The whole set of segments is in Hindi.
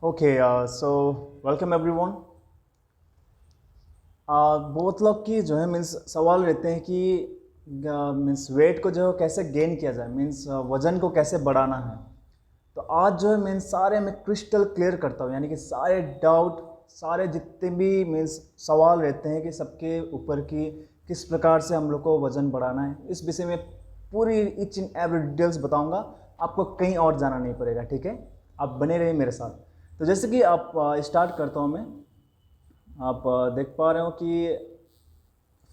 Okay, so welcome everyone. बहुत लोग की जो है मीन्स सवाल रहते हैं कि मीन्स वेट को जो है कैसे गेन किया जाए, मीन्स वज़न को कैसे बढ़ाना है। तो आज जो है मीन्स सारे मैं क्रिस्टल क्लियर करता हूँ, यानी कि सारे डाउट, सारे जितने भी मीन्स सवाल रहते हैं कि सबके ऊपर की किस प्रकार से हम लोग को वज़न बढ़ाना है, इस विषय में पूरी ईच एंड एवरी डिटेल्स बताऊँगा। आपको कहीं और जाना नहीं पड़ेगा, ठीक है। आप बने रहिए मेरे साथ। तो जैसे कि आप स्टार्ट करता हूँ मैं। आप देख पा रहे हो कि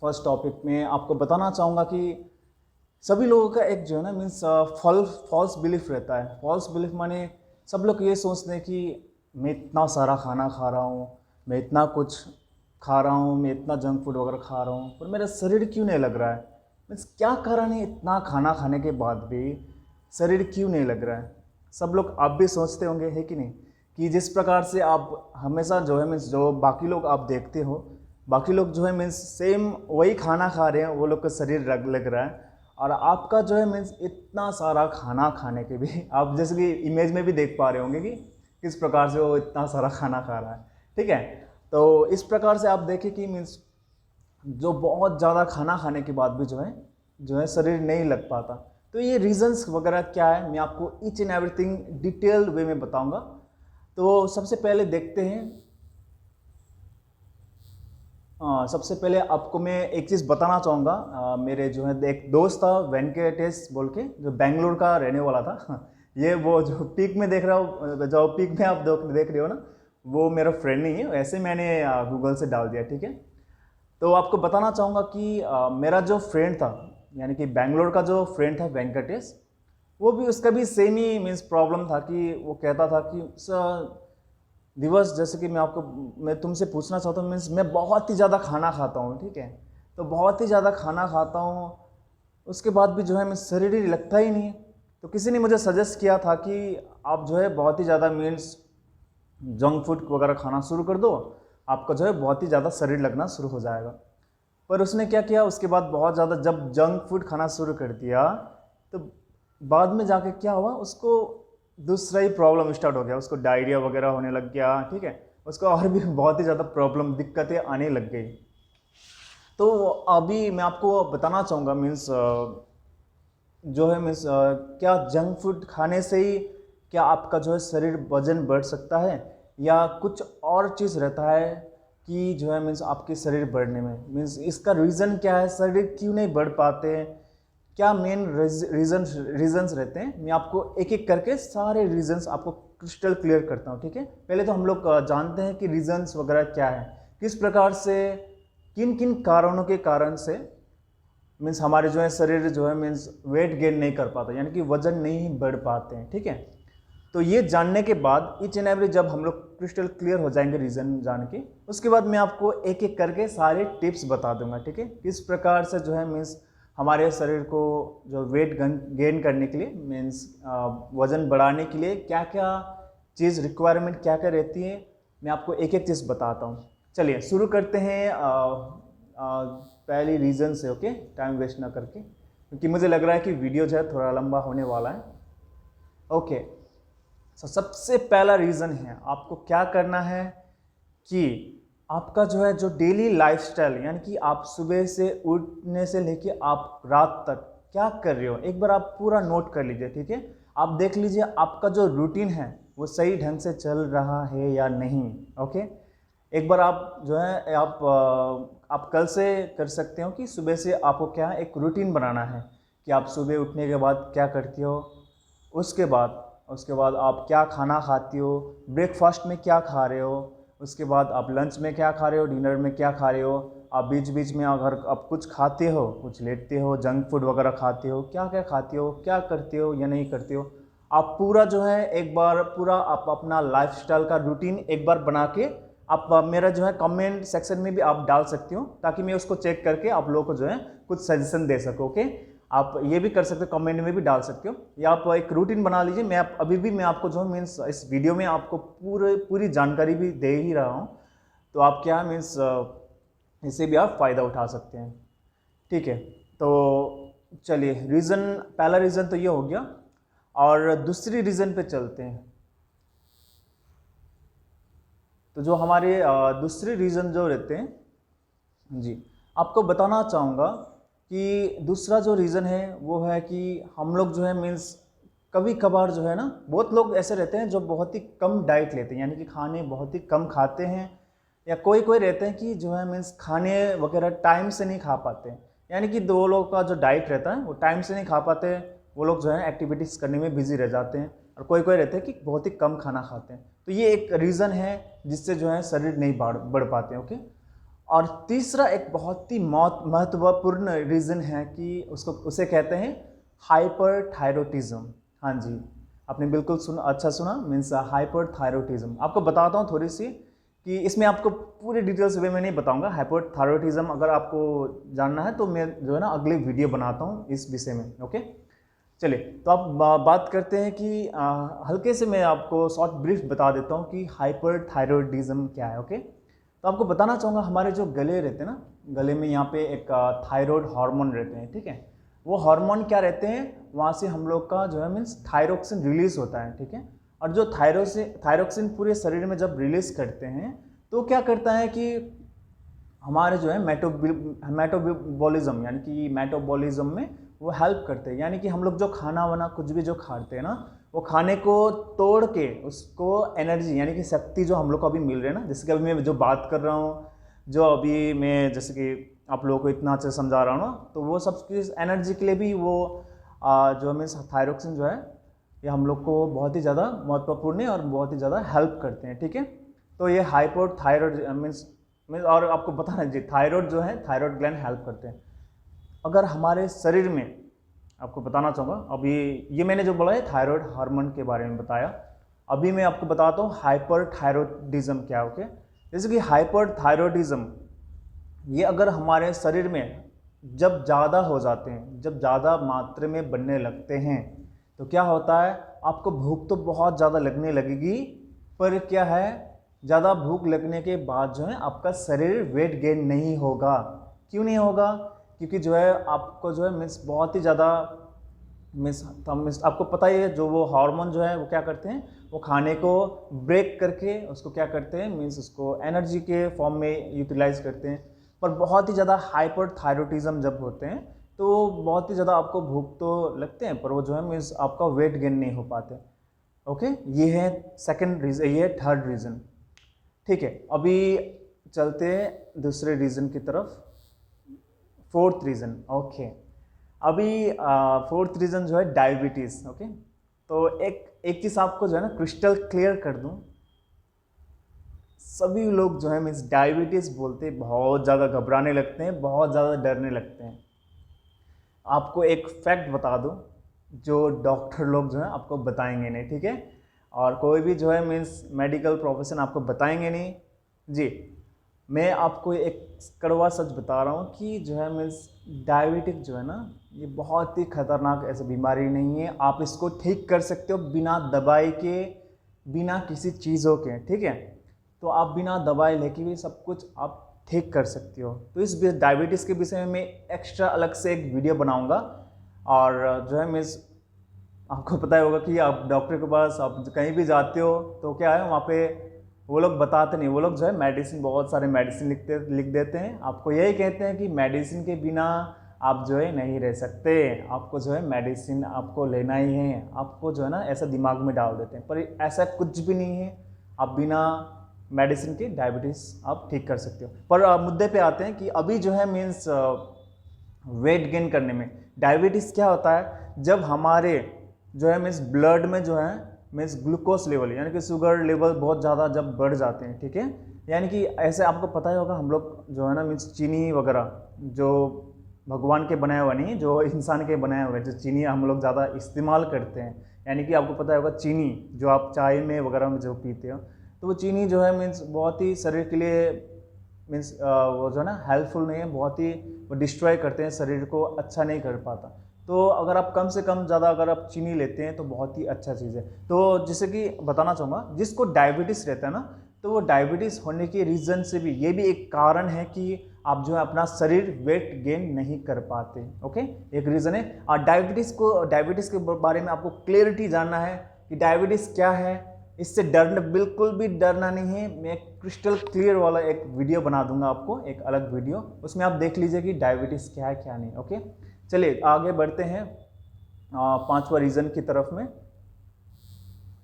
फर्स्ट टॉपिक में आपको बताना चाहूँगा कि सभी लोगों का एक जो है ना मीन्स फॉल्स बिलीफ रहता है। फॉल्स बिलीफ माने सब लोग ये सोचते हैं कि मैं इतना सारा खाना खा रहा हूँ, मैं इतना कुछ खा रहा हूँ, मैं इतना जंक फूड वगैरह खा रहा हूँ, पर मेरा शरीर क्यों नहीं लग रहा है। मीन्स क्या कारण है इतना खाना खाने के बाद भी शरीर क्यों नहीं लग रहा है। सब लोग आप भी सोचते होंगे, है कि नहीं, कि जिस प्रकार से आप हमेशा जो है मीन्स जो बाकी लोग आप देखते हो, बाकी लोग जो है मीन्स सेम वही खाना खा रहे हैं, वो लोग का शरीर लग रहा है, और आपका जो है मीन्स इतना सारा खाना खाने के भी आप जैसे कि इमेज में भी देख पा रहे होंगे कि किस प्रकार से वो इतना सारा खाना खा रहा है, ठीक है। तो इस प्रकार से आप देखें कि मीन्स जो बहुत ज़्यादा खाना खाने के बाद भी जो है शरीर नहीं लग पाता। तो ये रीजंस वगैरह क्या है, मैं आपको ईच एंड एवरीथिंग डिटेल्ड वे में बताऊंगा। तो सबसे पहले देखते हैं। सबसे पहले आपको मैं एक चीज़ बताना चाहूँगा। मेरे जो है एक दोस्त था वेंकटेश बोल के, जो बेंगलोर का रहने वाला था। ये वो जो पीक में देख रहा हो, जो पीक में आप देख रहे हो ना, वो मेरा फ्रेंड नहीं है, वैसे मैंने गूगल से डाल दिया, ठीक है। तो आपको बताना चाहूँगा कि मेरा जो फ्रेंड था, यानी कि बेंगलोर का जो फ्रेंड था वेंकटेश, वो भी उसका भी सेम ही मीन्स प्रॉब्लम था कि वो कहता था कि सर दिवस, जैसे कि मैं तुमसे पूछना चाहता हूँ, मीन्स मैं बहुत ही ज़्यादा खाना खाता हूँ, ठीक है। तो बहुत ही ज़्यादा खाना खाता हूँ, उसके बाद भी जो है मैं शरीर ही लगता ही नहीं है। तो किसी ने मुझे सजेस्ट किया था कि आप जो है बहुत ही ज़्यादा मीन्स जंक फूड वगैरह खाना शुरू कर दो, आपका जो है बहुत ही ज़्यादा शरीर लगना शुरू हो जाएगा। पर उसने क्या किया, उसके बाद बहुत ज़्यादा जब जंक फूड खाना शुरू कर दिया, तो बाद में जाके क्या हुआ, उसको दूसरा ही प्रॉब्लम स्टार्ट हो गया, उसको डायरिया वगैरह होने लग गया, ठीक है। उसको और भी बहुत ही ज़्यादा प्रॉब्लम, दिक्कतें आने लग गई। तो अभी मैं आपको बताना चाहूँगा मीन्स जो है मीन्स क्या जंक फूड खाने से ही क्या आपका जो है शरीर वजन बढ़ सकता है, या कुछ और चीज़ रहता है कि जो है मीन्स आपके शरीर बढ़ने में, मीन्स इसका रीज़न क्या है, शरीर क्यों नहीं बढ़ पाते हैं, क्या मेन रीजंस रहते हैं। मैं आपको एक एक करके सारे रीजंस आपको क्रिस्टल क्लियर करता हूँ, ठीक है। पहले तो हम लोग जानते हैं कि रीजंस वगैरह क्या है, किस प्रकार से, किन किन कारणों के कारण से मीन्स हमारे जो है शरीर जो है मीन्स वेट गेन नहीं कर पाता, यानी कि वजन नहीं बढ़ पाते हैं, ठीक है। तो ये जानने के बाद ईच एंड एवरी जब हम लोग क्रिस्टल क्लियर हो जाएंगे रीजन जान के, उसके बाद मैं आपको एक एक करके सारे टिप्स बता दूंगा, ठीक है। किस प्रकार से जो है मीन्स हमारे शरीर को जो वेट गेन करने के लिए मीन्स वजन बढ़ाने के लिए क्या क्या चीज़ रिक्वायरमेंट क्या क्या रहती है, मैं आपको एक एक चीज़ बताता हूँ। चलिए शुरू करते हैं पहली रीज़न से, ओके, टाइम वेस्ट ना करके, क्योंकि मुझे लग रहा है कि वीडियो जो है थोड़ा लंबा होने वाला है। ओके, सबसे पहला रीज़न है, आपको क्या करना है कि आपका जो है जो डेली लाइफस्टाइल, यानी कि आप सुबह से उठने से लेके आप रात तक क्या कर रहे हो, एक बार आप पूरा नोट कर लीजिए, ठीक है। आप देख लीजिए आपका जो रूटीन है वो सही ढंग से चल रहा है या नहीं, ओके। एक बार आप जो है आप कल से कर सकते हो कि सुबह से आपको क्या है, एक रूटीन बनाना है कि आप सुबह उठने के बाद क्या करते हो, उसके बाद आप क्या खाना खाती हो, ब्रेकफास्ट में क्या खा रहे हो, उसके बाद आप लंच में क्या खा रहे हो, डिनर में क्या खा रहे हो, आप बीच बीच में अगर आप कुछ खाते हो, कुछ लेते हो, जंक फूड वगैरह खाते हो, क्या क्या खाते हो, क्या करते हो या नहीं करते हो। आप पूरा जो है एक बार पूरा आप अपना लाइफस्टाइल का रूटीन एक बार बना के आप मेरा जो है कमेंट सेक्शन में भी आप डाल सकते हो, ताकि मैं उसको चेक करके आप लोगों को जो है कुछ सजेशन दे सकूँ, ओके। आप ये भी कर सकते हो, कमेंट में भी डाल सकते हो, या आप एक रूटीन बना लीजिए। अभी भी मैं आपको जो मीन्स इस वीडियो में आपको पूरी जानकारी भी दे ही रहा हूँ, तो आप क्या मीन्स इससे भी आप फ़ायदा उठा सकते हैं, ठीक है। तो चलिए पहला रीज़न तो ये हो गया, और दूसरी रीज़न पे चलते हैं। तो जो हमारे दूसरे रीज़न जो रहते हैं जी, आपको बताना चाहूँगा कि दूसरा जो रीज़न है वो है कि हम लोग जो है मीन्स कभी कभार जो है ना, बहुत लोग ऐसे रहते हैं जो बहुत ही कम डाइट लेते हैं, यानी कि खाने बहुत ही कम खाते हैं, या कोई कोई रहते हैं कि जो है मीन्स खाने वगैरह टाइम से नहीं खा पाते हैं, यानी कि दो लोगों का जो डाइट रहता है वो टाइम से नहीं खा पाते, वो लोग जो है एक्टिविटीज़ करने में बिजी रह जाते हैं, और कोई कोई रहते हैं कि बहुत ही कम खाना खाते हैं। तो ये एक रीज़न है जिससे जो है शरीर नहीं बढ़ पाते हैं। ओके, और तीसरा एक बहुत ही महत्वपूर्ण रीज़न है कि उसे कहते हैं हाइपरथायरॉयडिज्म। हाँ जी, आपने बिल्कुल अच्छा सुना, मीन्स हाइपरथायरॉयडिज्म। आपको बताता हूँ थोड़ी सी कि इसमें आपको पूरी डिटेल्स वे में नहीं बताऊंगा। हाइपरथायरॉयडिज्म अगर आपको जानना है तो मैं जो है ना अगली वीडियो बनाता हूँ इस विषय में। ओके, चलिए, तो आप बात करते हैं कि हल्के से मैं आपको शॉर्ट ब्रीफ बता देता हूँ कि हाइपरथायरॉयडिज्म क्या है। ओके, तो आपको बताना चाहूँगा, हमारे जो गले रहते हैं ना, गले में यहाँ पे एक थायराइड हार्मोन रहते हैं, ठीक है। वो हार्मोन क्या रहते हैं, वहाँ से हम लोग का जो है मीन्स थायरोक्सिन रिलीज होता है, ठीक है। और जो थायरोक्सिन पूरे शरीर में जब रिलीज करते हैं तो क्या करता है कि हमारे जो है मेटाबॉलिज्म, यानी कि मेटाबॉलिज्म में वो हेल्प करते हैं, यानी कि हम लोग जो खाना वाना कुछ भी जो खाते हैं ना, वो खाने को तोड़ के उसको एनर्जी यानी कि शक्ति जो हम लोग को अभी मिल रही है ना, जैसे कि अभी मैं जो बात कर रहा हूँ, जो अभी मैं जैसे कि आप लोगों को इतना अच्छा समझा रहा हूँ ना, तो वो सब चीज़ एनर्जी के लिए भी वो जो हमें थायरोक्सिन जो है ये हम लोग को बहुत ही ज़्यादा महत्वपूर्ण है और बहुत ही ज़्यादा हेल्प करते हैं, ठीक है। तो ये हाइपोथायरॉयड मीन्स और आपको बताना चाहिए, थायराइड जो है थायराइड ग्लैंड हेल्प करते हैं। अगर हमारे शरीर में, आपको बताना चाहूँगा, अभी ये मैंने जो बोला है थायराइड हार्मोन के बारे में बताया, अभी मैं आपको बताता हूँ हाइपरथायरॉयडिज्म क्या है। ओके, जैसे कि हाइपरथायरॉयडिज्म ये अगर हमारे शरीर में जब ज़्यादा हो जाते हैं, जब ज़्यादा मात्रा में बनने लगते हैं, तो क्या होता है, आपको भूख तो बहुत ज़्यादा लगने लगेगी, पर क्या है, ज़्यादा भूख लगने के बाद जो है आपका शरीर वेट गेन नहीं होगा। क्यों नहीं होगा, क्योंकि जो है आपको जो है मीन्स बहुत ही ज़्यादा मीन्स आपको पता ही है, जो वो हार्मोन जो है वो क्या करते हैं, वो खाने को ब्रेक करके उसको क्या करते हैं, मीन्स उसको एनर्जी के फॉर्म में यूटिलाइज करते हैं। पर बहुत ही ज़्यादा हाइपरथायरॉयडिज्म जब होते हैं तो बहुत ही ज़्यादा आपको भूख तो लगते हैं, पर वो जो है मीन्स आपका वेट गेन नहीं हो पाते। ओके, ये है सेकंड रीज़न, ये है थर्ड रीज़न, ठीक है। अभी चलते हैं दूसरे रीज़न की तरफ, फोर्थ रीज़न। ओके, अभी फोर्थ रीज़न जो है डायबिटीज़। ओके, तो एक चीज़ आपको जो है ना क्रिस्टल क्लियर कर दूं, सभी लोग जो है मीन्स डायबिटीज़ बोलते बहुत ज़्यादा घबराने लगते हैं, बहुत ज़्यादा डरने लगते हैं। आपको एक फैक्ट बता दूं जो डॉक्टर लोग जो है आपको बताएंगे नहीं, ठीक है, और कोई भी जो है मीन्स मेडिकल प्रोफेशन आपको बताएंगे नहीं जी। मैं आपको एक कड़वा सच बता रहा हूँ कि जो है मीन्स डायबिटिक जो है ना, ये बहुत ही खतरनाक ऐसी बीमारी नहीं है। आप इसको ठीक कर सकते हो बिना दवाई के, बिना किसी चीज़ों के, ठीक है। तो आप बिना दवाई लेके भी सब कुछ आप ठीक कर सकते हो। तो इस डायबिटीज़ के विषय में मैं एक्स्ट्रा अलग से एक वीडियो बनाऊंगा। और जो है मीन्स आपको पता होगा कि आप डॉक्टर के पास आप कहीं भी जाते हो तो क्या है, वहाँ पे वो लोग बताते नहीं, वो लोग जो है मेडिसिन, बहुत सारे मेडिसिन लिख देते हैं, आपको यही कहते हैं कि मेडिसिन के बिना आप जो है नहीं रह सकते, आपको जो है मेडिसिन आपको लेना ही है, आपको जो है ना ऐसा दिमाग में डाल देते हैं। पर ऐसा कुछ भी नहीं है, आप बिना मेडिसिन के डायबिटीज़ आप ठीक कर सकते हो। पर मुद्दे पे आते हैं कि अभी जो है मीन्स वेट गेन करने में डायबिटीज़ क्या होता है, जब हमारे जो है मीन्स ब्लड में जो है मीन्स ग्लूकोज लेवल यानी कि शुगर लेवल बहुत ज़्यादा जब बढ़ जाते हैं, ठीक है। यानी कि ऐसे आपको पता ही होगा, हम लोग जो है ना मीन्स चीनी वगैरह जो भगवान के बनाए हुए नहीं, जो इंसान के बनाए हुए, जो चीनी हम लोग ज़्यादा इस्तेमाल करते हैं, यानी कि आपको पता होगा चीनी जो आप चाय में वगैरह में जो पीते हो, तो वो चीनी जो है मीन्स बहुत ही शरीर के लिए मीन्स वो जो है ना हेल्पफुल नहीं है, बहुत ही वो डिस्ट्रॉय करते हैं, शरीर को अच्छा नहीं कर पाता। तो अगर आप कम से कम ज़्यादा अगर आप चीनी लेते हैं तो बहुत ही अच्छा चीज़ है। तो जैसे कि बताना चाहूँगा, जिसको डायबिटीज़ रहता है ना, तो वो डायबिटीज़ होने के रीज़न से भी ये भी एक कारण है कि आप जो है अपना शरीर वेट गेन नहीं कर पाते। ओके, एक रीज़न है। और डायबिटीज़ के बारे में आपको क्लियरिटी जानना है कि डायबिटीज़ क्या है, इससे डरना, बिल्कुल भी डरना नहीं है। मैं एक क्रिस्टल क्लियर वाला एक वीडियो बना दूंगा आपको, एक अलग वीडियो, उसमें आप देख लीजिए कि डायबिटीज़ क्या है क्या नहीं। ओके, चलिए आगे बढ़ते हैं पांचवा रीज़न की तरफ में।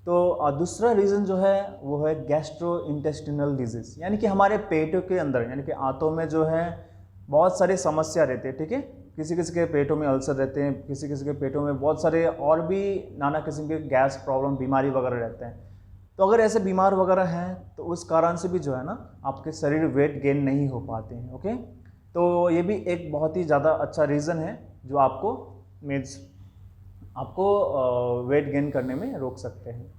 तो दूसरा रीज़न जो है वो है गैस्ट्रो इंटेस्टिनल डिजीज़, यानी कि हमारे पेटों के अंदर, यानी कि आंतों में जो है बहुत सारी समस्या रहती है। ठीक है, किसी किसी के पेटों में अल्सर रहते हैं, किसी किसी के पेटों में बहुत सारे और भी नाना किस्म के गैस प्रॉब्लम, बीमारी वगैरह रहते हैं। तो अगर ऐसे बीमार वगैरह हैं तो उस कारण से भी जो है ना आपके शरीर वेट गेन नहीं हो पाते हैं। ओके, तो ये भी एक बहुत ही ज़्यादा अच्छा रीज़न है जो आपको मीन्स आपको वेट गेन करने में रोक सकते हैं।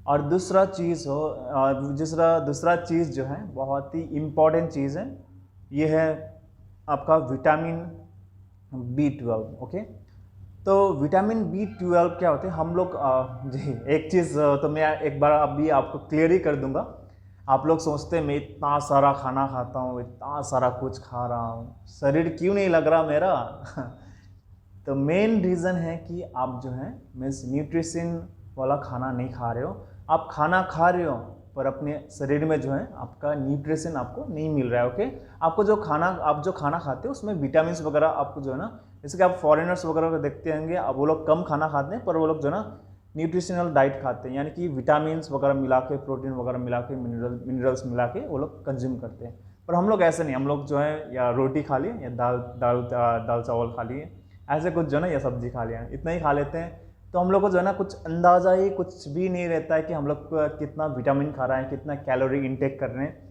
और दूसरा चीज़ दूसरा चीज़ जो है बहुत ही इम्पॉर्टेंट चीज़ है, ये है आपका विटामिन B12। ओके, तो विटामिन B12 क्या होते हैं हम लोग जी एक चीज़ तो मैं एक बार अभी आपको क्लियर ही कर दूंगा। आप लोग सोचते हैं मैं इतना सारा खाना खाता हूँ, इतना सारा कुछ खा रहा हूँ, शरीर क्यों नहीं लग रहा मेरा तो मेन रीज़न है कि आप जो है मीन्स न्यूट्रिशन वाला खाना नहीं खा रहे हो। आप खाना खा रहे हो पर अपने शरीर में जो है आपका न्यूट्रिशन आपको नहीं मिल रहा है। ओके, आपको आप जो खाना खाते हो उसमें विटामिन वगैरह आपको जो है ना, जैसे कि आप फॉरेनर्स वगैरह को देखते होंगे, अब वो लोग कम खाना खाते हैं पर वो लोग जो है ना न्यूट्रिशनल डाइट खाते हैं, यानी कि विटामिन वगैरह मिला के, प्रोटीन वगैरह मिला के, मिनरल्स मिला के वो लोग कंज्यूम करते हैं। पर हम लोग ऐसे नहीं, हम लोग जो है या रोटी खा लिए या दाल चावल खा लिए, ऐसे कुछ जो है ना, या सब्जी खा लिया, इतना ही खा लेते हैं। तो हम लोग को जो है ना कुछ अंदाज़ा ही कुछ भी नहीं रहता है कि हम लोग कितना विटामिन खा रहे हैं, कितना कैलोरी इंटेक कर रहे हैं।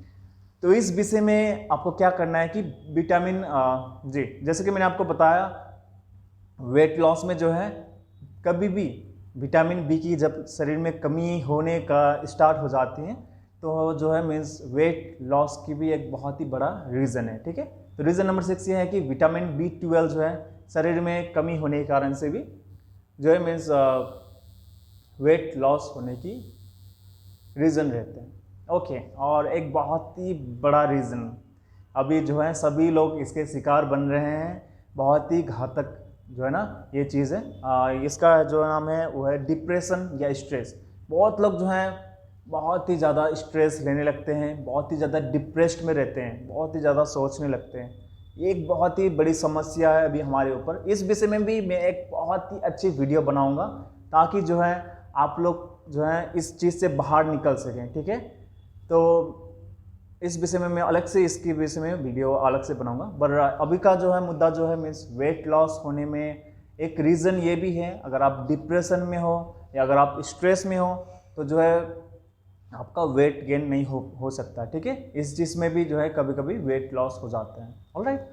तो इस विषय में आपको क्या करना है कि विटामिन जी जैसे कि मैंने आपको बताया, वेट लॉस में जो है कभी भी विटामिन बी की जब शरीर में कमी होने का स्टार्ट हो जाती है तो जो है मीन्स वेट लॉस की भी एक बहुत ही बड़ा रीज़न है। ठीक है, तो रीज़न नंबर 6 ये है कि विटामिन B12 जो है शरीर में कमी होने के कारण से भी जो है मीन्स वेट लॉस होने की रीज़न रहते हैं। ओके, और एक बहुत ही बड़ा रीज़न अभी जो है सभी लोग इसके शिकार बन रहे हैं, बहुत ही घातक जो है ना ये चीज़ है, इसका जो नाम है वो है डिप्रेशन या स्ट्रेस। बहुत लोग जो हैं बहुत ही ज़्यादा स्ट्रेस लेने लगते हैं, बहुत ही ज़्यादा डिप्रेस्ड में रहते हैं, बहुत ही ज़्यादा सोचने लगते हैं। ये एक बहुत ही बड़ी समस्या है अभी हमारे ऊपर। इस विषय में भी मैं एक बहुत ही अच्छी वीडियो बनाऊंगा ताकि जो है आप लोग जो है इस चीज़ से बाहर निकल सकें। ठीक है, तो इस विषय में मैं अलग से इसके विषय में वीडियो अलग से बनाऊंगा। पर अभी का जो है मुद्दा जो है मीन्स वेट लॉस होने में एक रीज़न ये भी है, अगर आप डिप्रेशन में हो या अगर आप स्ट्रेस में हो तो जो है आपका वेट गेन नहीं हो सकता। ठीक है, इस चीज़ में भी जो है कभी कभी वेट लॉस हो जाता है। ऑलराइट,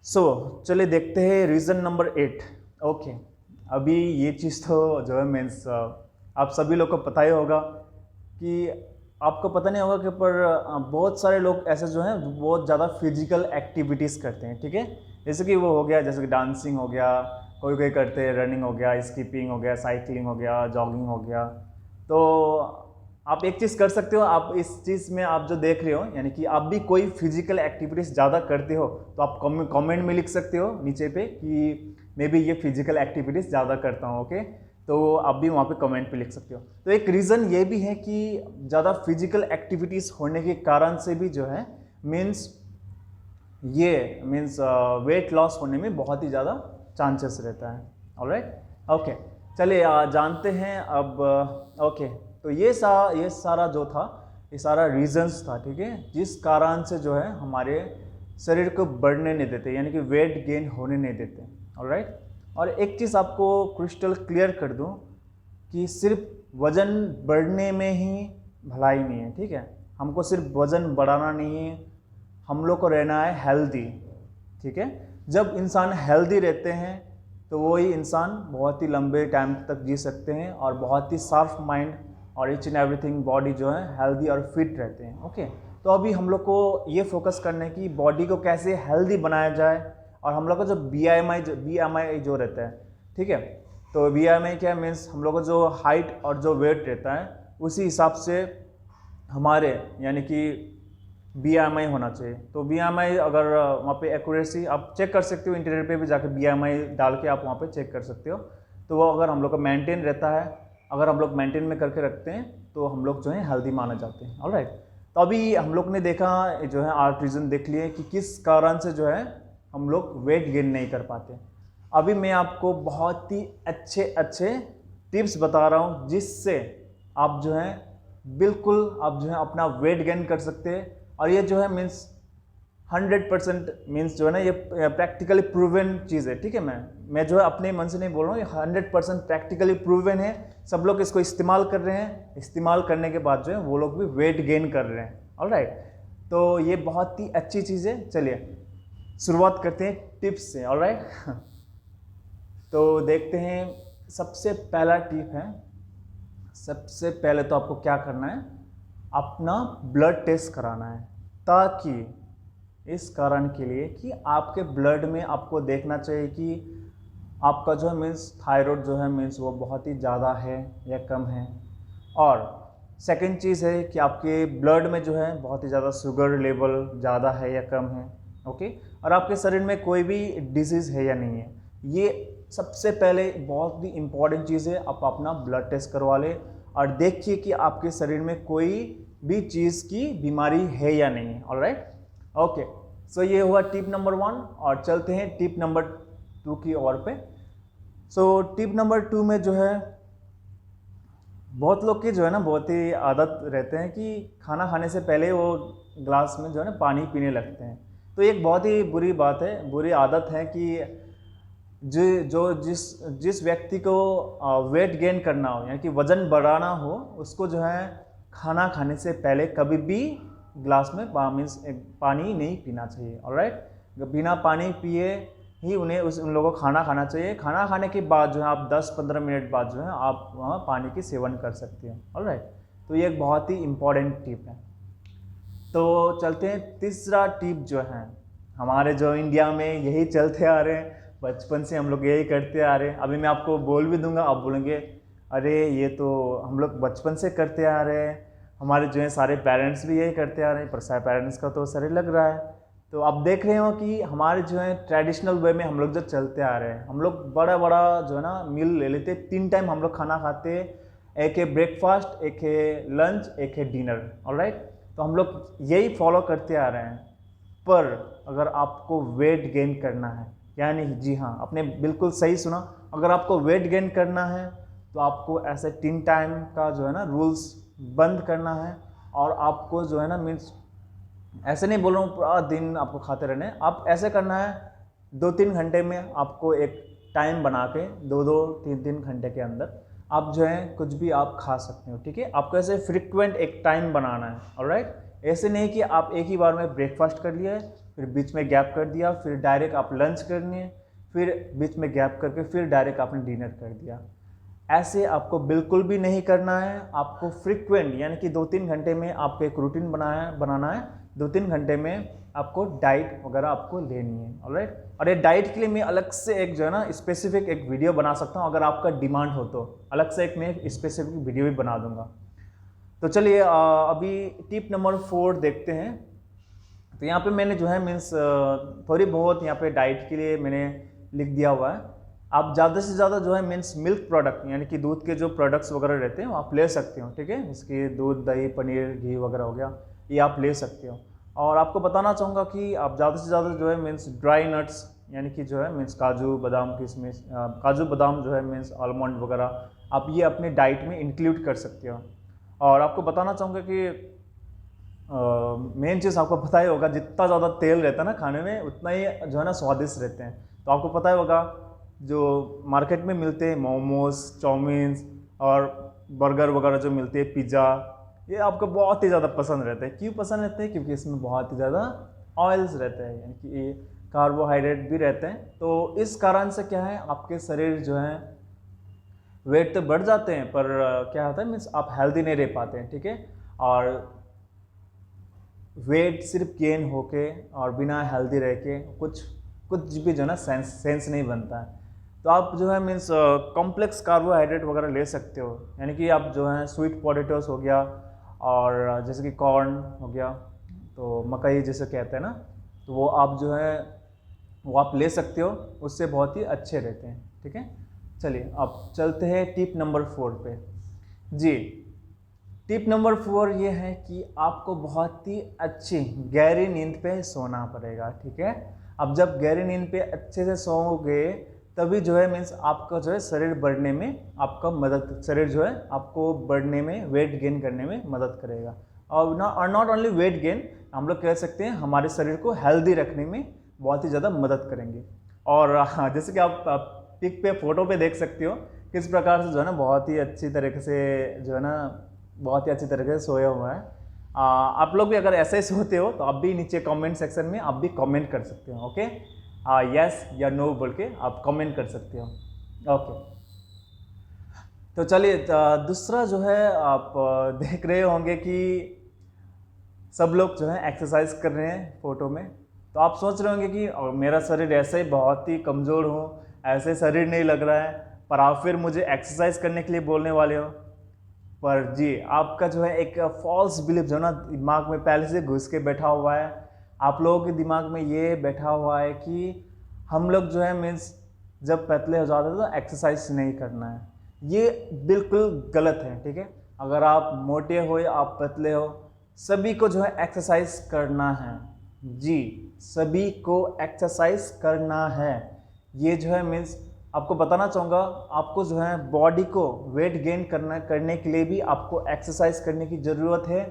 सो चलिए देखते हैं रीज़न नंबर 8। ओके, अभी ये चीज़ तो जो है मीन्स आप सभी लोग को पता ही होगा कि आपको पता नहीं होगा कि पर बहुत सारे लोग ऐसे जो हैं बहुत ज़्यादा फिजिकल एक्टिविटीज़ करते हैं। ठीक है, जैसे कि वो हो गया, जैसे कि डांसिंग हो गया, कोई कोई करते हैं रनिंग हो गया, स्कीपिंग हो गया, साइकिलिंग हो गया, जॉगिंग हो गया। तो आप एक चीज़ कर सकते हो, आप इस चीज़ में आप जो देख रहे हो यानी कि आप भी कोई फिजिकल एक्टिविटीज़ ज़्यादा करते हो तो आप कमेंट में लिख सकते हो नीचे पे कि मैं भी ये फिजिकल एक्टिविटीज़ ज़्यादा करता हूँ। ओके, तो आप भी वहाँ पे कमेंट पे लिख सकते हो। तो एक रीज़न ये भी है कि ज़्यादा फिजिकल एक्टिविटीज़ होने के कारण से भी जो है मीन्स वेट लॉस होने में बहुत ही ज़्यादा चांसेस रहता है। ऑलराइट, ओके, चलिए जानते हैं अब। ओके, तो ये सारा जो था ये सारा रीजंस था। ठीक है, जिस कारण से जो है हमारे शरीर को बढ़ने नहीं देते, यानी कि वेट गेन होने नहीं देते। ऑलराइट, और एक चीज़ आपको क्रिस्टल क्लियर कर दूं कि सिर्फ वज़न बढ़ने में ही भलाई नहीं है। ठीक है, हमको सिर्फ वज़न बढ़ाना नहीं है, हम लोग को रहना है हेल्दी। ठीक है, जब इंसान हेल्दी रहते हैं तो वही इंसान बहुत ही लंबे टाइम तक जी सकते हैं और बहुत ही शार्प माइंड और ईच एंड एवरीथिंग बॉडी जो है हेल्दी और फिट रहते हैं। ओके, तो अभी हम लोग को ये फोकस करना है कि बॉडी को कैसे हेल्दी बनाया जाए। और हम लोग का जो BMI जो रहता है, ठीक है, तो BMI क्या मीन्स हम लोग का जो हाइट और जो वेट रहता है उसी हिसाब से हमारे यानी कि BMI होना चाहिए। तो BMI अगर वहाँ पे एक्यूरेसी आप चेक कर सकते हो, इंटरनेट पे भी जाके BMI डाल के आप वहाँ पे चेक कर सकते हो। तो वो अगर हम लोग का मेंटेन रहता है अगर हम लोग मेंटेन में करके रखते हैं तो हम लोग जो है हेल्दी माने जाते हैं। ऑलराइट, तो अभी हम लोग ने देखा जो है 8 रीज़न देख लिए कि किस कारण से जो है हम लोग वेट गेन नहीं कर पाते। अभी मैं आपको बहुत ही अच्छे अच्छे टिप्स बता रहा हूँ जिससे आप जो है बिल्कुल आप जो है अपना वेट गेन कर सकते हैं। और ये जो है मीन्स 100% मीन्स जो है ना ये प्रैक्टिकली प्रूवन चीज़ है। ठीक है, मैं जो है अपने मन से नहीं बोल रहा हूँ, ये 100% प्रैक्टिकली प्रूवन है। सब लोग इसको इस्तेमाल कर रहे हैं, इस्तेमाल करने के बाद जो है वो लोग भी वेट गेन कर रहे हैं। ऑलराइट, तो ये बहुत ही अच्छी चीज़ है। चलिए शुरुआत करते हैं टिप्स से। ऑलराइट तो देखते हैं, सबसे पहला टिप है, सबसे पहले तो आपको क्या करना है, अपना ब्लड टेस्ट कराना है। ताकि इस कारण के लिए कि आपके ब्लड में आपको देखना चाहिए कि आपका जो है मीन्स थायराइड जो है मीन्स वो बहुत ही ज़्यादा है या कम है। और सेकंड चीज़ है कि आपके ब्लड में जो है बहुत ही ज़्यादा शुगर लेवल ज़्यादा है या कम है। ओके, और आपके शरीर में कोई भी डिजीज़ है या नहीं है। ये सबसे पहले बहुत ही इम्पॉर्टेंट चीज़ है। आप अपना ब्लड टेस्ट करवा लें और देखिए कि आपके शरीर में कोई भी चीज़ की बीमारी है या नहीं है। ऑलराइट, ओके, सो ये हुआ टिप नंबर 1। और चलते हैं टिप नंबर 2 की ओर पे। सो टिप नंबर 2 में जो है बहुत लोग की जो है ना बहुत ही आदत रहते हैं कि खाना खाने से पहले वो ग्लास में जो है ना पानी पीने लगते हैं। तो एक बहुत ही बुरी बात है, बुरी आदत है कि जिस व्यक्ति को वेट गेन करना हो यानी कि वज़न बढ़ाना हो, उसको जो है खाना खाने से पहले कभी भी ग्लास में पानी नहीं पीना चाहिए। ऑलराइट, बिना पानी पिए ही उन लोगों को खाना खाना चाहिए। खाना खाने के बाद जो है आप 10-15 मिनट बाद जो है आप वहाँ पानी की सेवन कर सकते हैं। ऑलराइट, तो ये एक बहुत ही इम्पॉर्टेंट टिप है। तो चलते हैं तीसरा टिप जो है, हमारे जो इंडिया में यही चलते आ रहे हैं, बचपन से हम लोग यही करते आ रहे हैं। अभी मैं आपको बोल भी दूंगा, आप बोलेंगे अरे ये तो हम लोग बचपन से करते आ रहे हैं, हमारे जो है सारे पेरेंट्स भी यही करते आ रहे हैं, पर सारे पेरेंट्स का तो सर लग रहा है। तो आप देख रहे हो कि हमारे जो है ट्रेडिशनल वे में हम लोग जो चलते आ रहे हैं, हम लोग बड़ा बड़ा जो है ना मील ले लेते, 3 टाइम हम लोग खाना खाते, एक है ब्रेकफास्ट, एक है लंच, एक है डिनर। ऑलराइट, तो हम लोग यही फॉलो करते आ रहे हैं। पर अगर आपको वेट गेन करना है, यानी जी हाँ, आपने बिल्कुल सही सुना, अगर आपको वेट गेन करना है तो आपको ऐसे 3 टाइम का जो है ना रूल्स बंद करना है। और आपको जो है ना मीन्स ऐसे नहीं बोल रहा हूँ पूरा दिन आपको खाते रहने, आप ऐसे करना है 2-3 घंटे में आपको एक टाइम बना के 2-3 घंटे के अंदर आप जो है कुछ भी आप खा सकते हो। ठीक है, आपको ऐसे फ्रिक्वेंट एक टाइम बनाना है। ऑलराइट, ऐसे नहीं कि आप एक ही बार में ब्रेकफास्ट कर लिया, फिर बीच में गैप कर दिया, फिर डायरेक्ट आप लंच करनी है, फिर बीच में गैप करके फिर डायरेक्ट आपने डिनर कर दिया। ऐसे आपको बिल्कुल भी नहीं करना है। आपको फ्रिक्वेंट यानी कि 2-3 घंटे में आपको एक रूटीन बनाना है। 2-3 घंटे में आपको डाइट वगैरह आपको लेनी है। ऑलराइट, और ये डाइट के लिए मैं अलग से एक जो है ना स्पेसिफिक एक वीडियो बना सकता हूँ, अगर आपका डिमांड हो तो अलग से एक मैं स्पेसिफिक वीडियो भी बना दूंगा। तो चलिए अभी टिप नंबर 4 देखते हैं। तो यहाँ पे मैंने जो है मीन्स थोड़ी बहुत यहाँ पे डाइट के लिए मैंने लिख दिया हुआ है। आप ज़्यादा से ज़्यादा जो है मीन्स मिल्क प्रोडक्ट यानी कि दूध के जो प्रोडक्ट्स वगैरह रहते हैं वो आप ले सकते हो। ठीक है, इसकी दूध, दही, पनीर, घी वगैरह हो गया, ये आप ले सकते हो। और आपको बताना चाहूँगा कि आप ज़्यादा से ज़्यादा जो है मीन्स ड्राई नट्स यानी कि जो है मीन्स काजू बादाम, किशमिश, काजू बादाम जो है मीन्स आलमंड वगैरह आप ये अपने डाइट में इंक्लूड कर सकते हो। और आपको बताना चाहूँगा कि मेन चीज़ आपको पता ही होगा, जितना ज़्यादा तेल रहता है ना खाने में उतना ही जो है ना स्वादिष्ट रहते हैं। तो आपको पता ही होगा जो मार्केट में मिलते हैं मोमोज, चाउमीन और बर्गर वगैरह जो मिलते हैं, पिज़्ज़ा, ये आपको बहुत ही ज़्यादा पसंद रहते हैं। क्यों पसंद रहते हैं? क्योंकि इसमें बहुत ही ज़्यादा ऑयल्स रहते हैं यानी कि कार्बोहाइड्रेट भी रहते हैं। तो इस कारण से क्या है, आपके शरीर जो है वेट तो बढ़ जाते हैं पर क्या होता है मीन्स आप हेल्दी नहीं रह पाते हैं। ठीक है, और वेट सिर्फ गेन होके और बिना हेल्दी रह के कुछ भी जो है ना सेंस नहीं बनता है। तो आप जो है मीन्स कॉम्प्लेक्स कार्बोहाइड्रेट वगैरह ले सकते हो, यानी कि आप जो है स्वीट पोटैटोस हो गया और जैसे कि कॉर्न हो गया, तो मकई जैसे कहते हैं ना, तो वो आप जो है वो आप ले सकते हो, उससे बहुत ही अच्छे रहते हैं। ठीक है, चलिए अब चलते हैं टिप नंबर 4 पे। जी, टिप नंबर 4 ये है कि आपको बहुत ही अच्छी गहरी नींद पे सोना पड़ेगा, ठीक है। अब जब गहरी नींद पे अच्छे से सोओगे तभी जो है मीन्स आपका जो है शरीर बढ़ने में आपका मदद, शरीर जो है आपको बढ़ने में, वेट गेन करने में मदद करेगा। और नॉट ओनली वेट गेन, हम लोग कह सकते हैं हमारे शरीर को हेल्दी रखने में बहुत ही ज़्यादा मदद करेंगे। और हाँ, जैसे कि आप पिक पे फोटो पे देख सकते हो किस प्रकार से जो है ना बहुत ही अच्छी तरीके से जो है ना बहुत ही अच्छी तरीके से सोया हुआ है। आप लोग भी अगर ऐसे ही सोते हो तो आप भी नीचे कमेंट सेक्शन में आप भी कमेंट कर सकते हो, ओके। यस या नो बोल के आप कमेंट कर सकते हो, ओके। तो चलिए, दूसरा जो है आप देख रहे होंगे कि सब लोग जो है एक्सरसाइज कर रहे हैं फोटो में। तो आप सोच रहे होंगे कि मेरा शरीर ऐसे ही बहुत ही कमज़ोर हूँ, ऐसे शरीर नहीं लग रहा है, पर आप फिर मुझे एक्सरसाइज करने के लिए बोलने वाले हो। पर जी, आपका जो है एक फॉल्स बिलीफ जो है ना दिमाग में पहले से घुस के बैठा हुआ है। आप लोगों के दिमाग में ये बैठा हुआ है कि हम लोग जो है मीन्स जब पतले हो जाते हैं तो एक्सरसाइज नहीं करना है। ये बिल्कुल गलत है, ठीक है। अगर आप मोटे हो या आप पतले हो, सभी को जो है एक्सरसाइज करना है। जी, सभी को एक्सरसाइज करना है। ये जो है मीन्स आपको बताना चाहूँगा, आपको जो है बॉडी को वेट गेन करने के लिए भी आपको एक्सरसाइज करने की ज़रूरत है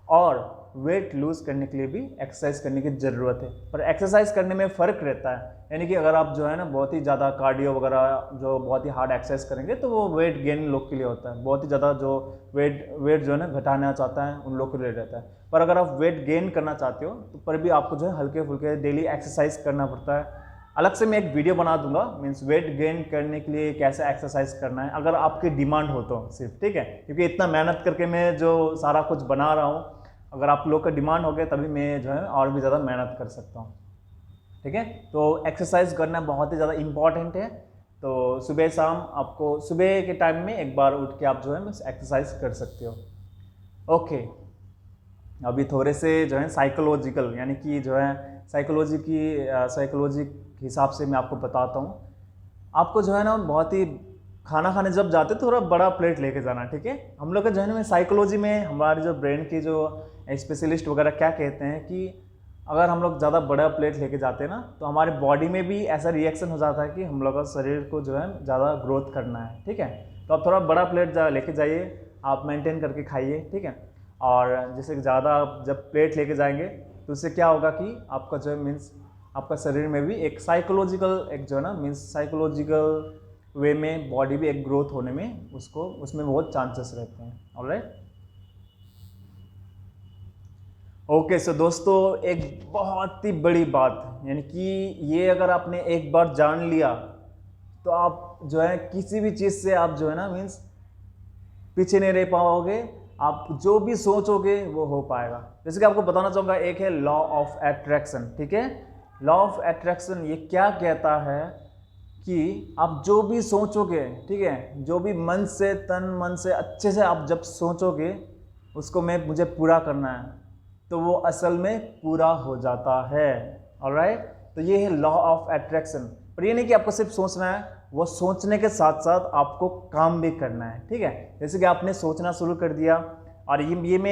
और वेट लूज़ करने के लिए भी एक्सरसाइज करने की ज़रूरत है। पर एक्सरसाइज करने में फ़र्क रहता है, यानी कि अगर आप जो है ना बहुत ही ज़्यादा कार्डियो वगैरह जो बहुत ही हार्ड एक्सरसाइज करेंगे तो वो वेट गेन लोग के लिए होता है। बहुत ही ज़्यादा जो वेट जो है ना घटाना चाहता है उन लोग के लिए रहता है। पर अगर आप वेट गेन करना चाहते हो तो पर भी आपको जो है हल्के फुल्के डेली एक्सरसाइज करना पड़ता है। अलग से मैं एक वीडियो बना दूंगा मीन्स वेट गेन करने के लिए कैसे एक्सरसाइज करना है, अगर आपकी डिमांड हो तो सिर्फ, ठीक है। क्योंकि इतना मेहनत करके मैं जो सारा कुछ बना रहा हूँ, अगर आप लोग का डिमांड हो गया तभी मैं जो है और भी ज़्यादा मेहनत कर सकता हूँ, ठीक है। तो एक्सरसाइज करना बहुत ही ज़्यादा इम्पॉर्टेंट है। तो सुबह शाम आपको सुबह के टाइम में एक बार उठ के आप जो है मीन्स एक्सरसाइज कर सकते हो, ओके। अभी थोड़े से जो है साइकोलॉजिकल, यानी कि जो है साइकोलॉजी के हिसाब से मैं आपको बताता हूँ। आपको जो है ना बहुत ही खाना खाने जब जाते थोड़ा बड़ा प्लेट लेके जाना, ठीक है। हम लोग का जो है ना साइकोलॉजी में हमारे जो ब्रेन के जो स्पेशलिस्ट वगैरह क्या कहते हैं कि अगर हम लोग ज़्यादा बड़ा प्लेट लेके जाते हैं ना तो हमारे बॉडी में भी ऐसा रिएक्शन हो जाता है कि हम लोग का शरीर को जो है ज़्यादा ग्रोथ करना है, ठीक है। तो आप थोड़ा बड़ा प्लेट लेके जाइए, आप मेंटेन करके खाइए, ठीक है। और जैसे ज़्यादा जब प्लेट लेके जाएंगे तो उससे क्या होगा कि आपका जो है मीन्स आपका शरीर में भी एक साइकोलॉजिकल एक जो है ना मीन्स साइकोलॉजिकल वे में बॉडी भी एक ग्रोथ होने में उसमें बहुत चांसेस रहते हैं, ऑलराइट। ओके, सो दोस्तों एक बहुत ही बड़ी बात, यानी कि ये अगर आपने एक बार जान लिया तो आप जो है किसी भी चीज़ से आप जो है ना मीन्स पीछे नहीं रह पाओगे। आप जो भी सोचोगे वो हो पाएगा। जैसे कि आपको बताना चाहूँगा, एक है लॉ ऑफ अट्रैक्शन, ठीक है। लॉ ऑफ अट्रैक्शन ये क्या कहता है कि आप जो भी सोचोगे, ठीक है, जो भी मन से तन मन से अच्छे से आप जब सोचोगे उसको मुझे पूरा करना है तो वो असल में पूरा हो जाता है, ऑलराइट। तो ये है लॉ ऑफ अट्रैक्शन। पर ये नहीं कि आपको सिर्फ सोचना है, वो सोचने के साथ साथ आपको काम भी करना है, ठीक है। जैसे कि आपने सोचना शुरू कर दिया, और ये मैं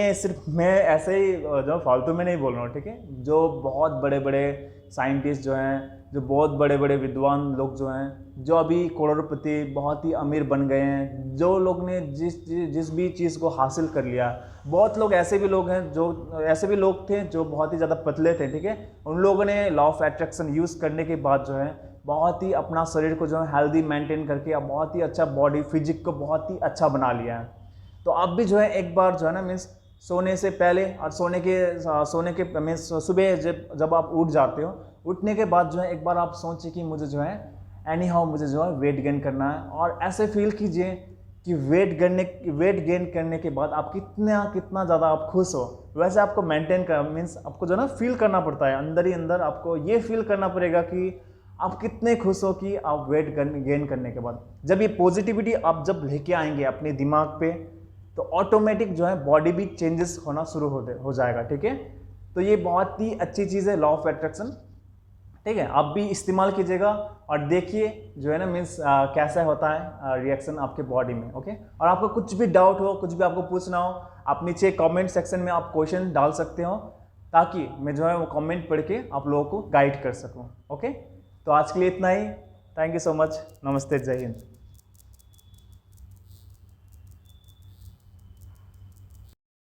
ऐसे ही जो फालतू में नहीं बोल रहा हूँ, ठीक है। जो बहुत बड़े बड़े साइंटिस्ट जो हैं, जो बहुत बड़े बड़े विद्वान लोग जो हैं, जो अभी करोड़पति बहुत ही अमीर बन गए हैं, जो लोग ने जिस भी चीज़ को हासिल कर लिया, बहुत लोग ऐसे भी लोग हैं जो ऐसे भी लोग थे जो बहुत ही ज़्यादा पतले थे, ठीक है। उन लोगों ने लॉ ऑफ अट्रैक्शन यूज़ करने के बाद जो है बहुत ही अपना शरीर को जो है हेल्दी मेंटेन करके अब बहुत ही अच्छा बॉडी फिजिक को बहुत ही अच्छा बना लिया है। तो आप भी जो है एक बार जो है ना मीन्स सोने से पहले और सोने के मीन्स सुबह जब आप उठ जाते हो, उठने के बाद जो है एक बार आप सोचिए कि मुझे जो है एनी हाउ मुझे जो है वेट गेन करना है, और ऐसे फील कीजिए कि वेट गेन करने के बाद आप कितना ज़्यादा आप खुश हो। वैसे आपको मेंटेन कर मीन्स आपको जो है ना फील करना पड़ता है, अंदर ही अंदर आपको ये फील करना पड़ेगा कि आप कितने खुश हो कि आप वेट गेन करने के बाद। जब ये पॉजिटिविटी आप जब लेके आएंगे अपने दिमाग पे तो ऑटोमेटिक जो है बॉडी भी चेंजेस होना शुरू हो जाएगा, ठीक है। तो ये बहुत ही अच्छी चीज़ है लॉ ऑफ अट्रैक्शन। ठीक है, आप भी इस्तेमाल कीजिएगा और देखिए जो है ना मीन्स कैसा होता है रिएक्शन आपके बॉडी में। ओके, और आपको कुछ भी डाउट हो, कुछ भी आपको पूछना हो, आप नीचे कमेंट सेक्शन में आप क्वेश्चन डाल सकते हो, ताकि मैं जो है वो कमेंट पढ़ के आप लोगों को गाइड कर सकूं। ओके, तो आज के लिए इतना ही। Thank you so much. नमस्ते, जय हिंद।